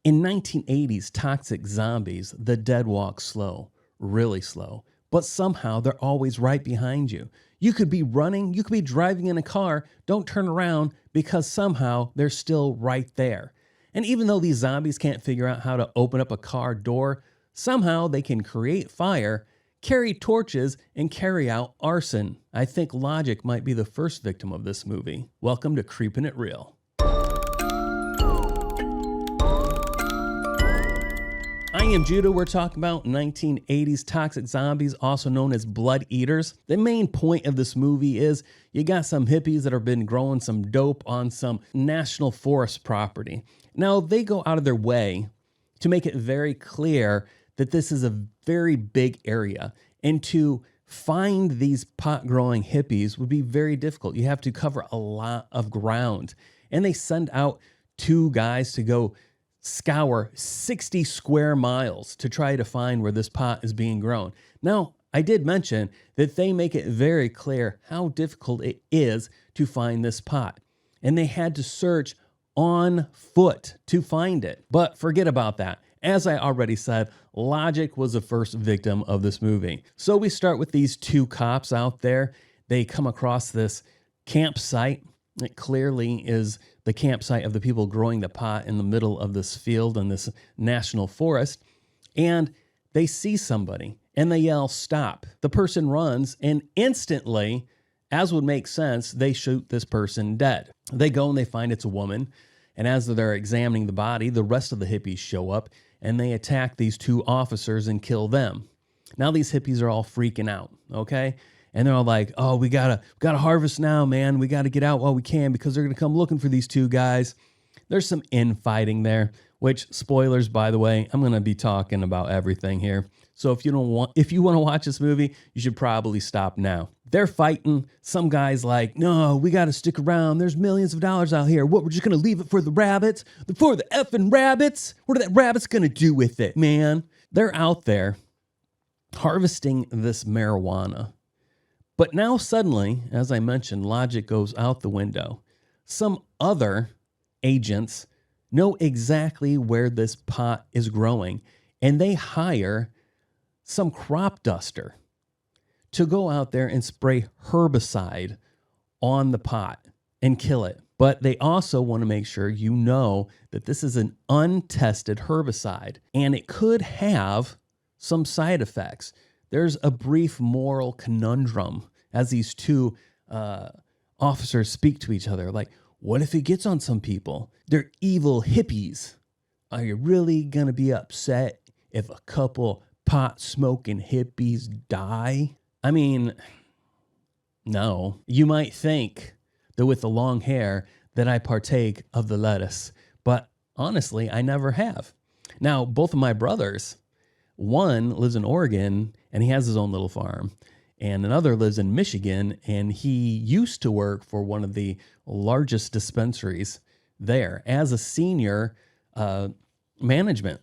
In 1980s toxic zombies, the dead walk slow, really slow, but somehow they're always right behind you. You could be running, you could be driving in a car, don't turn around because somehow they're still right there. And even though these zombies can't figure out how to open up a car door, somehow they can create fire, carry torches, and carry out arson. I think logic might be the first victim of this movie. Welcome to Creepin' It Real. I am Judah. We're talking about 1980s toxic zombies, also known as blood eaters. The main point of this movie is you got some hippies that have been growing some dope on some national forest property. Now, they go out of their way to make it very clear that this is a very big area, and to find these pot-growing hippies would be very difficult. You have to cover a lot of ground, and they send out two guys to go scour 60 square miles to try to find where this pot is being grown. Now, I did mention that they make it very clear how difficult it is to find this pot, and they had to search on foot to find it. But forget about that. As I already said, logic was the first victim of this movie. So we start with these two cops out there. They come across this campsite. It clearly is the campsite of the people growing the pot in the middle of this field in this national forest. And they see somebody and they yell, "Stop." The person runs, and instantly, as would make sense, they shoot this person dead. They go and they find it's a woman. And as they're examining the body, the rest of the hippies show up and they attack these two officers and kill them. Now these hippies are all freaking out, okay? And they're all like, "Oh, we gotta harvest now, man. We gotta get out while we can because they're gonna come looking for these two guys." There's some infighting there, which, spoilers, by the way, I'm gonna be talking about everything here. So if you want to watch this movie, you should probably stop now. They're fighting. Some guy's like, "No, we gotta stick around. There's millions of dollars out here. What, we're just gonna leave it for the rabbits? For the effing rabbits? What are that rabbits gonna do with it, man?" They're out there harvesting this marijuana. But now suddenly, as I mentioned, logic goes out the window. Some other agents know exactly where this pot is growing, and they hire some crop duster to go out there and spray herbicide on the pot and kill it. But they also want to make sure you know that this is an untested herbicide, and it could have some side effects. There's a brief moral conundrum as these two officers speak to each other. Like, what if it gets on some people? They're evil hippies. Are you really going to be upset if a couple pot-smoking hippies die? I mean, no. You might think that with the long hair that I partake of the lettuce, but honestly, I never have. Now, both of my brothers, one lives in Oregon and he has his own little farm, and another lives in Michigan, and he used to work for one of the largest dispensaries there as a senior management.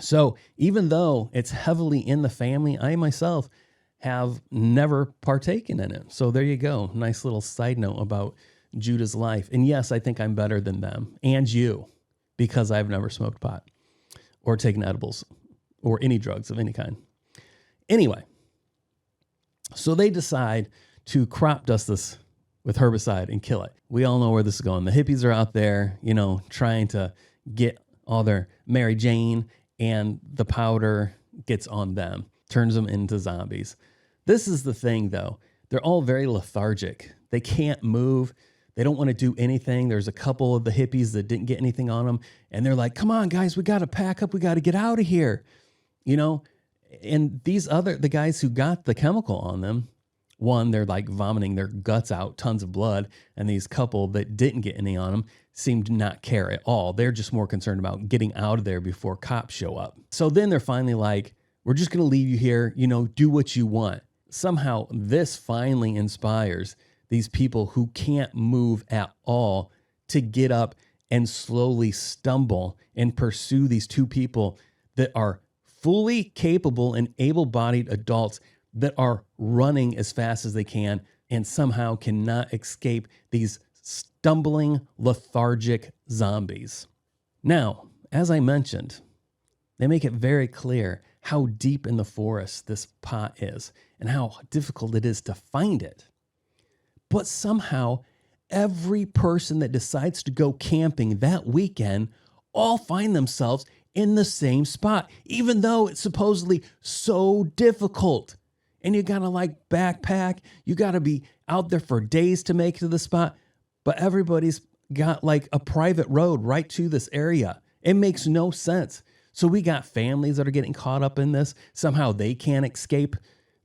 So even though it's heavily in the family, I myself have never partaken in it. So there you go. Nice little side note about Judah's life. And yes, I think I'm better than them and you because I've never smoked pot or taken edibles or any drugs of any kind. Anyway, so they decide to crop dust this with herbicide and kill it. We all know where this is going. The hippies are out there, trying to get all their Mary Jane, and the powder gets on them, turns them into zombies. This is the thing, though. They're all very lethargic. They can't move. They don't want to do anything. There's a couple of the hippies that didn't get anything on them, and they're like, "Come on, guys, we got to pack up. We got to get out of here." And the guys who got the chemical on them, one, they're like vomiting their guts out, tons of blood. And these couple that didn't get any on them seem to not care at all. They're just more concerned about getting out of there before cops show up. So then they're finally like, "We're just going to leave you here, do what you want." Somehow this finally inspires these people who can't move at all to get up and slowly stumble and pursue these two people that are fully capable and able-bodied adults that are running as fast as they can and somehow cannot escape these stumbling, lethargic zombies. Now, as I mentioned, they make it very clear how deep in the forest this pot is and how difficult it is to find it. But somehow, every person that decides to go camping that weekend all find themselves in the same spot, even though it's supposedly so difficult. And you gotta like backpack, you gotta be out there for days to make it to the spot. But everybody's got like a private road right to this area. It makes no sense. So we got families that are getting caught up in this. Somehow they can't escape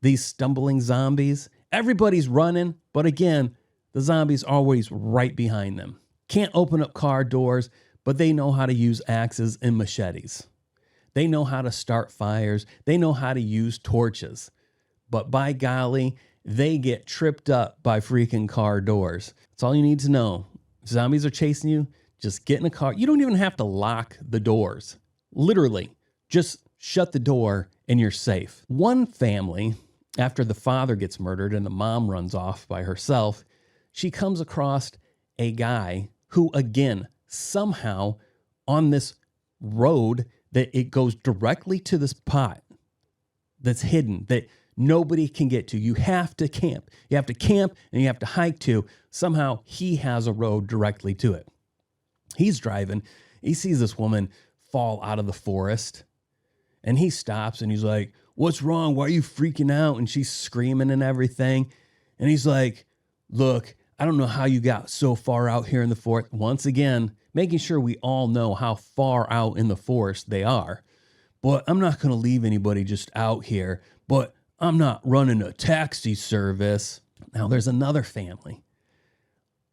these stumbling zombies. Everybody's running, but again, the zombies are always right behind them. Can't open up car doors, but they know how to use axes and machetes. They know how to start fires. They know how to use torches. But by golly, they get tripped up by freaking car doors. That's all you need to know. If zombies are chasing you, just get in a car. You don't even have to lock the doors. Literally, just shut the door and you're safe. One family, after the father gets murdered and the mom runs off by herself, she comes across a guy who, again, somehow on this road that it goes directly to this pot that's hidden, that nobody can get to. You have to camp. You have to camp and you have to hike to. Somehow he has a road directly to it. He's driving. He sees this woman fall out of the forest and he stops and he's like, "What's wrong? Why are you freaking out?" And she's screaming and everything. And he's like, "Look, I don't know how you got so far out here in the forest." Once again, making sure we all know how far out in the forest they are. "But I'm not going to leave anybody just out here. But I'm not running a taxi service." Now there's another family.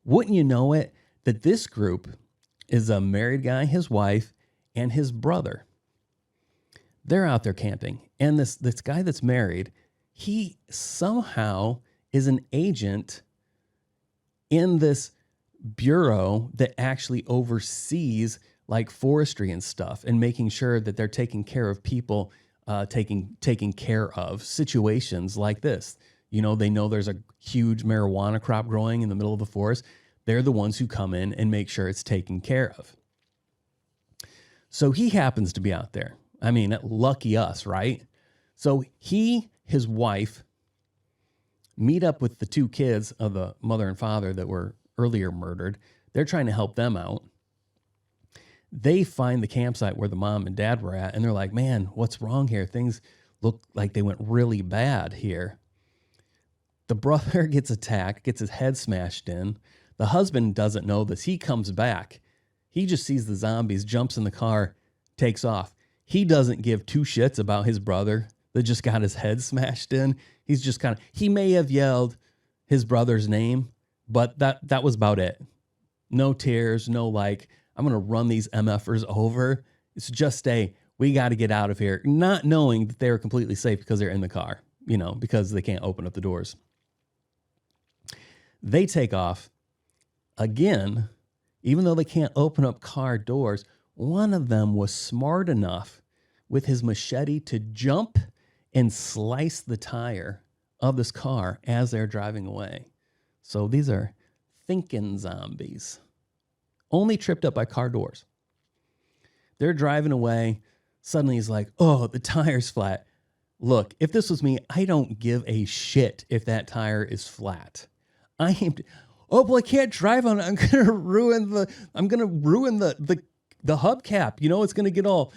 Wouldn't you know it, that this group is a married guy, his wife, and his brother. They're out there camping. And this guy that's married, he somehow is an agent in this bureau that actually oversees like forestry and stuff and making sure that they're taking care of people, taking care of situations like this. You know, they know there's a huge marijuana crop growing in the middle of the forest. They're the ones who come in and make sure it's taken care of. So he happens to be out there. I mean, lucky us, right? So he, his wife, meet up with the two kids of the mother and father that were earlier murdered. They're trying to help them out. They find the campsite where the mom and dad were at, and they're like, "Man, what's wrong here? Things look like they went really bad here." The brother gets attacked, gets his head smashed in. The husband doesn't know this. He comes back. He just sees the zombies, jumps in the car, takes off. He doesn't give two shits about his brother that just got his head smashed in. He's just he may have yelled his brother's name, but that was about it. No tears, no like, "I'm going to run these MFers over." It's just we got to get out of here. Not knowing that they were completely safe because they're in the car, because they can't open up the doors. They take off. Again, even though they can't open up car doors, one of them was smart enough with his machete to jump and slice the tire of this car as they're driving away. So these are thinking zombies. Only tripped up by car doors. They're driving away. Suddenly he's like, "Oh, the tire's flat." Look, if this was me, I don't give a shit if that tire is flat. Oh, well, I can't drive on it. I'm gonna ruin the hubcap. It's gonna get all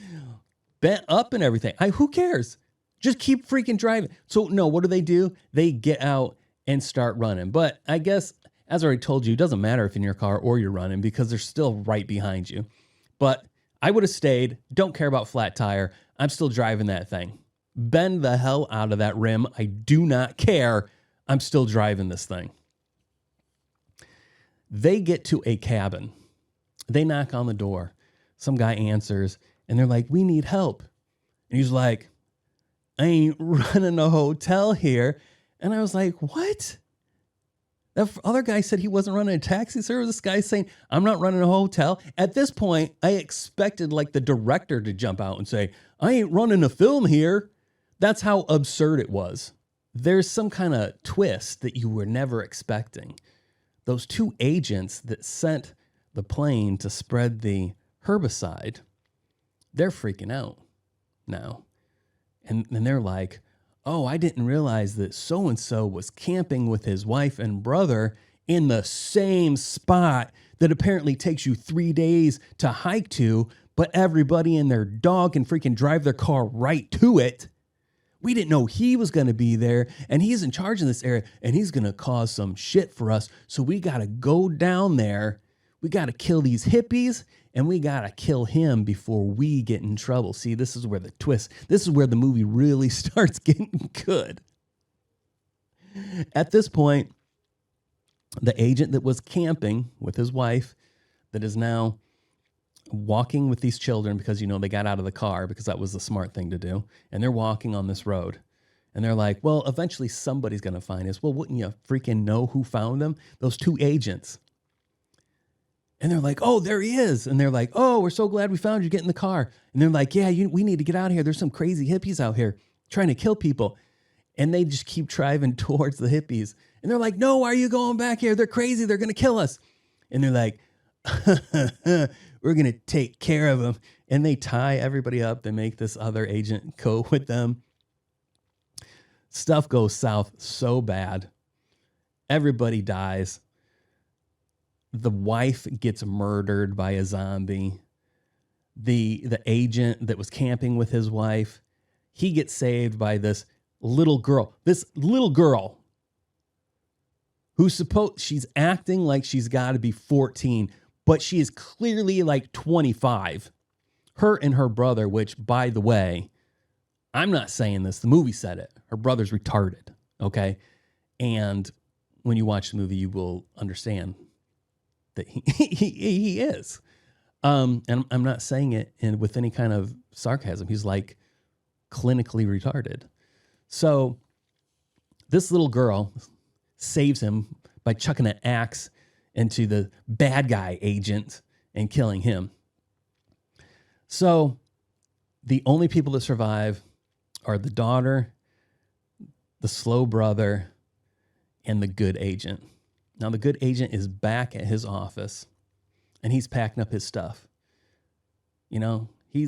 bent up and everything. Who cares? Just keep freaking driving. So no, what do? They get out and start running. But I guess, as I already told you, it doesn't matter if in your car or you're running because they're still right behind you. But I would have stayed. Don't care about flat tire. I'm still driving that thing. Bend the hell out of that rim. I do not care. I'm still driving this thing. They get to a cabin. They knock on the door. Some guy answers, and they're like, "We need help." And he's like, "I ain't running a hotel here." And I was like, "What?" That other guy said he wasn't running a taxi service. This guy's saying, "I'm not running a hotel." At this point, I expected like the director to jump out and say, "I ain't running a film here." That's how absurd it was. There's some kind of twist that you were never expecting. Those two agents that sent the plane to spread the herbicide, They're freaking out now. And they're like, oh, I didn't realize that so-and-so was camping with his wife and brother in the same spot that apparently takes you 3 days to hike to, but everybody and their dog can freaking drive their car right to it. We didn't know he was going to be there, and he's in charge in this area, and he's going to cause some shit for us. So we got to go down there. We got to kill these hippies, and we got to kill him before we get in trouble. See, this is where the twist, this is where the movie really starts getting good. At this point, the agent that was camping with his wife, that is now walking with these children because, you know, they got out of the car because that was the smart thing to do. And they're walking on this road. And they're like, well, eventually somebody's going to find us. Well, wouldn't you freaking know who found them? Those two agents. And they're like, oh, there he is. And they're like, oh, we're so glad we found you. Get in the car. And they're like, yeah, we need to get out of here. There's some crazy hippies out here trying to kill people. And they just keep driving towards the hippies. And they're like, no, why are you going back here? They're crazy. They're going to kill us. And they're like, we're going to take care of them. And they tie everybody up. They make this other agent go with them. Stuff goes south so bad. Everybody dies. The wife gets murdered by a zombie. The agent that was camping with his wife, he gets saved by this little girl. This little girl she's acting like she's got to be 14, but she is clearly like 25. Her and her brother, which, by the way, I'm not saying this, the movie said it. Her brother's retarded, okay? And when you watch the movie, you will understand that he is. And I'm not saying it with any kind of sarcasm. He's like clinically retarded. So this little girl saves him by chucking an axe into the bad guy agent and killing him. So the only people that survive are the daughter, the slow brother, and the good agent. Now, the good agent is back at his office, and he's packing up his stuff. You know, he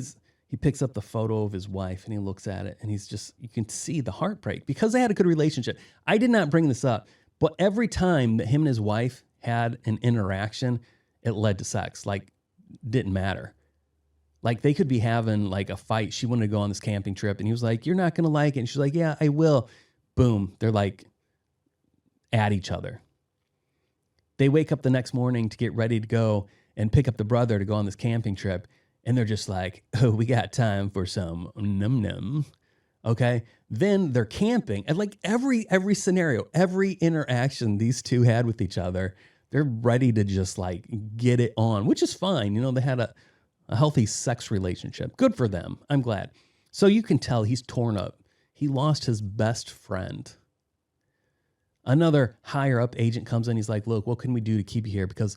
picks up the photo of his wife, and he looks at it, and you can see the heartbreak because they had a good relationship. I did not bring this up, but every time that him and his wife had an interaction, it led to sex. Like, didn't matter. Like, they could be having like a fight. She wanted to go on this camping trip, and he was like, you're not going to like it. And she's like, yeah, I will. Boom. They're like at each other. They wake up the next morning to get ready to go and pick up the brother to go on this camping trip. And they're just like, oh, we got time for some num-num. Okay. Then they're camping. And like every scenario, every interaction these two had with each other, they're ready to just like get it on, which is fine. You know, they had a healthy sex relationship. Good for them. I'm glad. So you can tell he's torn up. He lost his best friend. Another higher up agent comes in. He's like, look, what can we do to keep you here? Because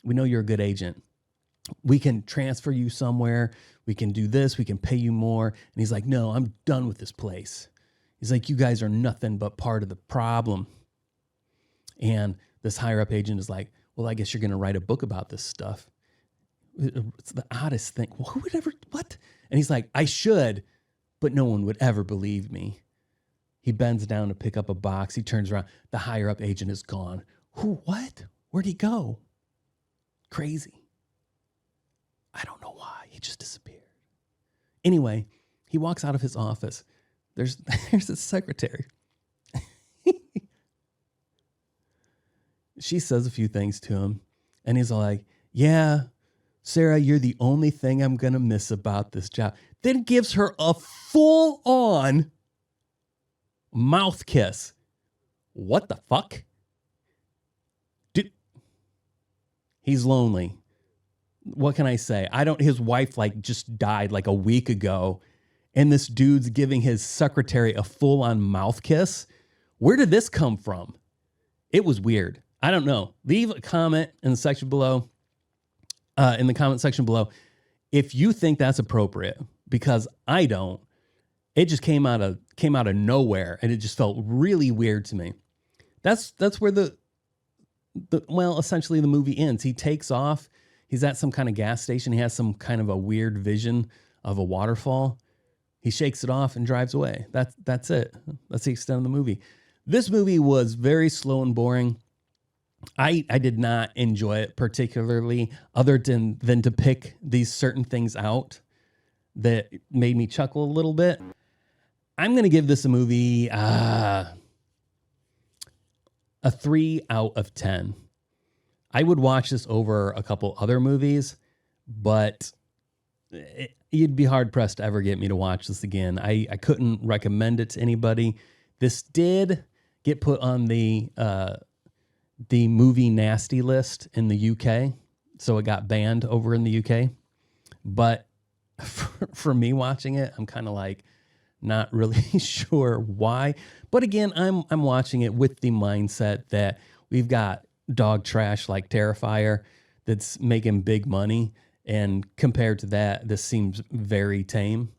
we know you're a good agent. We can transfer you somewhere. We can do this. We can pay you more. And he's like, no, I'm done with this place. He's like, you guys are nothing but part of the problem. And this higher up agent is like, well, I guess you're going to write a book about this stuff. It's the oddest thing. Who would ever, what? And he's like, I should, but no one would ever believe me. He bends down to pick up a box. He turns around. The higher up agent is gone. Who, what? Where'd he go? Crazy. I don't know why. He just disappeared. Anyway, he walks out of his office. There's his secretary. She says a few things to him. And he's like, yeah, Sarah, you're the only thing I'm going to miss about this job. Then gives her a full-on mouth kiss. What the fuck? Dude, he's lonely. What can I say? His wife like just died like a week ago, and this dude's giving his secretary a full-on mouth kiss. Where did this come from? It was weird. I don't know. Leave a comment in the section below. In the comment section below, if you think that's appropriate, because I don't. It just came out of nowhere, and it just felt really weird to me. That's where essentially the movie ends. He takes off. He's at some kind of gas station. He has some kind of a weird vision of a waterfall. He shakes it off and drives away. That's it. That's the extent of the movie. This movie was very slow and boring. I did not enjoy it particularly, other than to pick these certain things out that made me chuckle a little bit. I'm going to give this a movie a 3 out of 10. I would watch this over a couple other movies, but you'd be hard pressed to ever get me to watch this again. I couldn't recommend it to anybody. This did get put on the movie nasty list in the UK, so it got banned over in the UK. But for me watching it, I'm kind of like not really sure why. But again, I'm watching it with the mindset that we've got dog trash like Terrifier that's making big money, and compared to that, this seems very tame.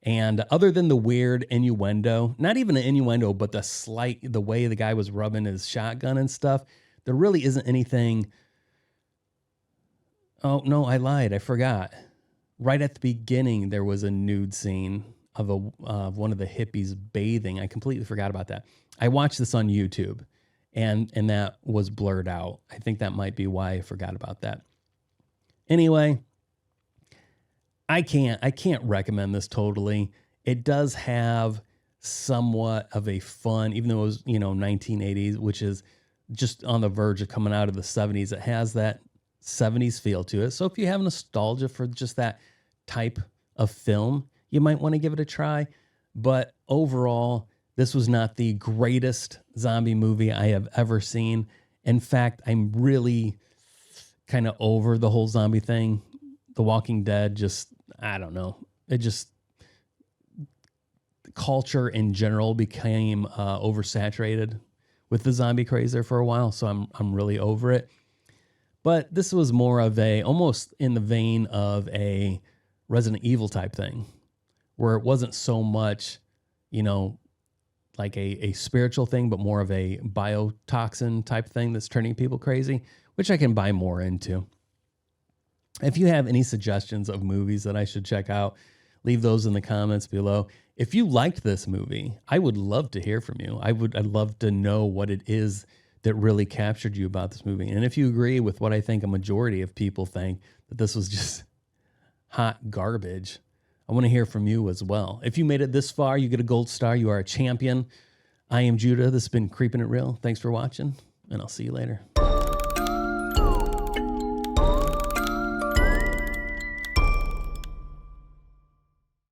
And other than the weird innuendo, not even an innuendo, but the way the guy was rubbing his shotgun and stuff, there really isn't anything. Oh no, I lied. I forgot. Right at the beginning, there was a nude scene of one of the hippies bathing. I completely forgot about that. I watched this on YouTube, and that was blurred out. I think that might be why I forgot about that. Anyway, I can't recommend this totally. It does have somewhat of a fun, even though it was, 1980s, which is just on the verge of coming out of the 70s. It has that 70s feel to it. So if you have nostalgia for just that type of film, you might want to give it a try. But overall, this was not the greatest zombie movie I have ever seen. In fact, I'm really kind of over the whole zombie thing. The Walking Dead, I don't know. The culture in general became oversaturated with the zombie craze there for a while. So I'm really over it. But this was more of almost in the vein of a Resident Evil type thing, where it wasn't so much, like a spiritual thing, but more of a biotoxin type thing that's turning people crazy, which I can buy more into. If you have any suggestions of movies that I should check out, leave those in the comments below. If you liked this movie, I would love to hear from you. I'd love to know what it is that really captured you about this movie. And if you agree with what I think a majority of people think, that this was just hot garbage, I want to hear from you as well. If you made it this far, you get a gold star. You are a champion. I am Judah. This has been Creepin' It Real. Thanks for watching, and I'll see you later.